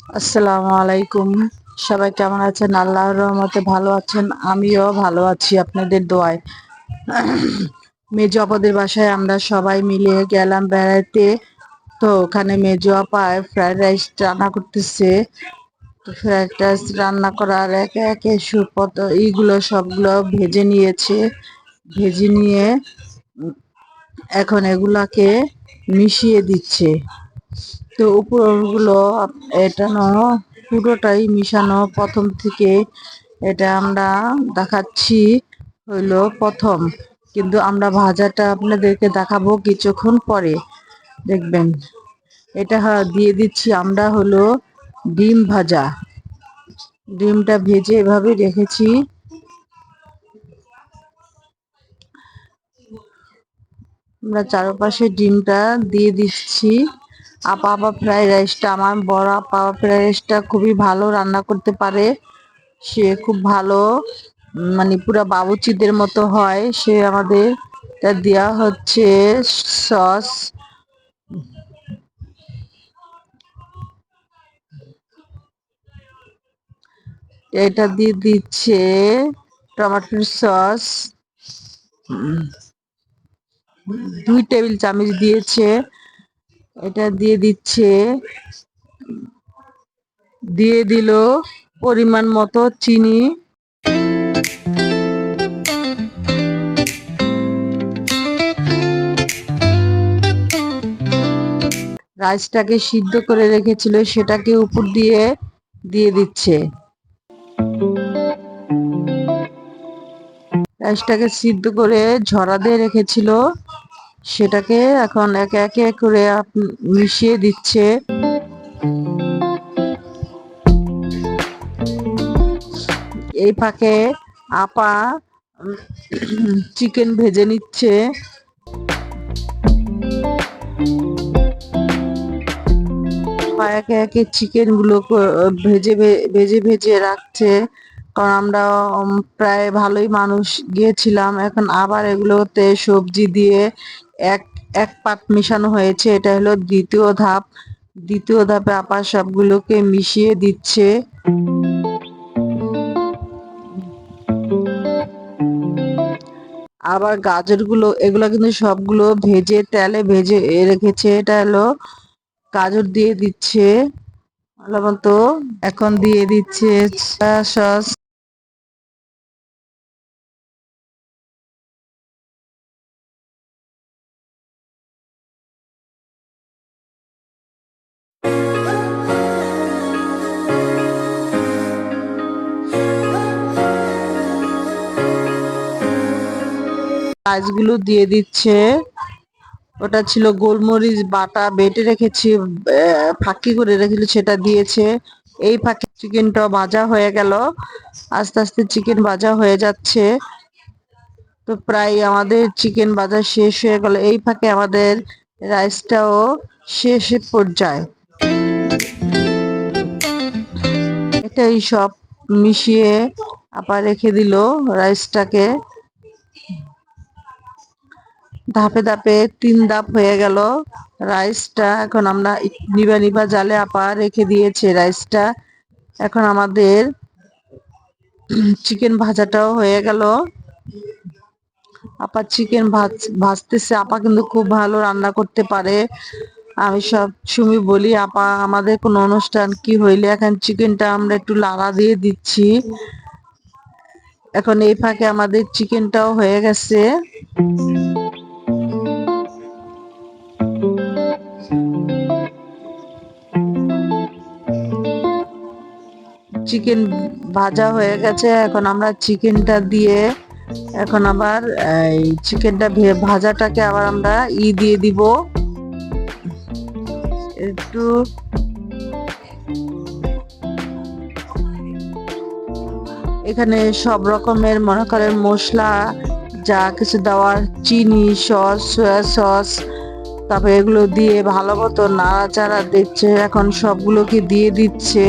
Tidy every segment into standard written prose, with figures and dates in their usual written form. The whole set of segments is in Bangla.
আসসালামু আলাইকুম। সবাই কেমন আছেন? আল্লাহর রহমতে ভালো আছেন, আমিও ভালো আছি আপনাদের দোয়ায়। মেজো আপাদের বাসায় আমরা সবাই মিলে গেলাম বেড়াইতে। তো ওখানে মেজো আপা ফ্রাইড রাইস রান্না করতেছে। তো ফ্রাইড রাইস রান্না করার একে একে এইগুলো সবগুলো ভেজে নিয়েছে। ভেজে নিয়ে এখন এগুলাকে মিশিয়ে দিচ্ছে। তো উপরগুলো এটা পুরোটাই মিশানো প্রথম থেকে এটা আমরা দেখাচ্ছি হইলো প্রথম, কিন্তু আমরা ভাজাটা আপনাদেরকে দেখাবো কিছুক্ষণ পরে, দেখবেন। এটা দিয়ে দিচ্ছি আমরা হলো ডিম ভাজা। ডিমটা ভেজে এভাবে রেখেছি। আমরা চারপাশে ডিমটা দিয়ে দিচ্ছি। আপা ফ্রাইড রাইসটা, আমার বড় আপা ফ্রাইড রাইসটা খুবই ভালো রান্না করতে পারে। সে খুব ভালো, মানে পুরা বাবুচিদের মতো হয়। সে আমাদের দেওয়া হচ্ছে সস, এটা দিয়ে দিচ্ছে টমেটোর সস, 2 টেবিল চামচ দিয়েছে। এটা দিয়ে দিচ্ছে, দিয়ে দিল পরিমাণ মতো চিনি। রাইসটাকে সিদ্ধ করে রেখেছিল সেটাকে উপর দিয়ে দিয়ে দিচ্ছে। রাইসটাকে সিদ্ধ করে ঝরা দিয়ে রেখেছিল সেটাকে এখন একে একে করে মিশিয়ে দিচ্ছে। এই ফাঁকে আপা চিকেন ভেজে নিচ্ছে। একে একে চিকেন গুলো ভেজে ভেজে ভেজে রাখছে, কারণ আমরা প্রায় ভালোই মানুষ গিয়েছিলাম। এখন আবার এগুলোতে সবজি দিয়ে এক এক পাট মেশানো হয়েছে। এটা হলো দ্বিতীয় ধাপ। দ্বিতীয় ধাপে আপা সবগুলোকে মিশিয়ে দিচ্ছে। আবার গাজরগুলো, এগুলো কিন্তু সবগুলো ভেজে তেলে ভেজে রেখেছে। এটা হলো গাজর দিয়ে দিচ্ছে লবণ। তো এখন দিয়ে দিচ্ছে সস। রাইসগুলো দিয়ে দিচ্ছে। ওটা ছিল গোলমরিচ বাটা বেটে রেখেছি, ফাঁকি করে রেখেছিল, সেটা দিয়েছে। এই ফাঁকে চিকেনটা ভাজা হয়ে গেল। আস্তে আস্তে চিকেন ভাজা হয়ে যাচ্ছে। তো প্রায় আমাদের চিকেন ভাজা শেষ হয়ে গেল। এই ফাঁকে আমাদের রাইসটাও শেষের পর্যায়ে। এটাই সব মিশিয়ে আবার রেখে দিল রাইসটাকে। ধাপে ধাপে 3 ধাপ হয়ে গেল রাইসটা। এখন আমরা নিবা নিবা জালে আপা রেখে দিয়েছে রাইসটা। এখন আমাদের চিকেন ভাজাটাও হয়ে গেল। আপা চিকেন ভাজতেছে। আপা কিন্তু খুব ভালো রান্না করতে পারে। আমি সব সময় বলি, আপা আমাদের কোনো অনুষ্ঠান কি হইলে এখন চিকেনটা আমরা একটু লাড়া দিয়ে দিচ্ছি। এখন এই ফাঁকে আমাদের চিকেনটাও হয়ে গেছে। চিকেন ভাজা হয়ে গেছে। এখন আমরা চিকেনটা দিয়ে এখন আবার এই চিকেনটা ভাজাটাকে আবার আমরা দিয়ে দিব একটু। এখানে সব রকমের মনে করেন মশলা যা কিছু দেওয়ার, চিনি, সস, সয়া সস, তারপরে এগুলো দিয়ে ভালো মতো নাড়াচাড়া দিচ্ছে। এখন সবগুলোকে দিয়ে দিচ্ছে।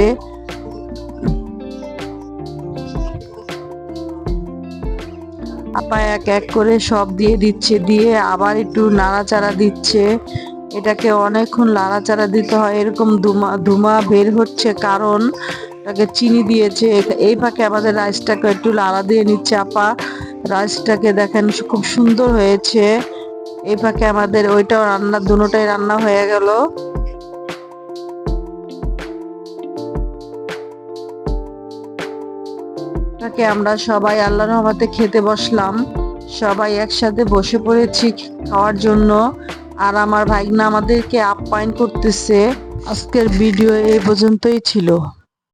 আপা এক এক করে সব দিয়ে দিচ্ছে, দিয়ে আবার একটু নাড়াচাড়া দিচ্ছে। এটাকে অনেকক্ষণ নাড়াচাড়া দিতে হয়, এরকম ধুমা ধুমা বের হচ্ছে কারণ এটাকে চিনি দিয়েছে। এই ফাঁকে আমাদের রাইসটাকে একটু লাড়া দিয়ে নিচ্ছে আপা। রাইসটাকে দেখেন খুব সুন্দর হয়েছে। এই ফাঁকে আমাদের ওইটাও রান্না, দুটোটাই রান্না হয়ে গেল। তাকে আমরা সবাই আল্লাহর রহমতে খেতে বসলাম। সবাই একসাথে বসে পড়েছি খাওয়ার জন্য। আর আমার ভাইগনা আমাদেরকে আপ্যায়ন করতেছে। আজকের ভিডিও এই পর্যন্তই ছিল।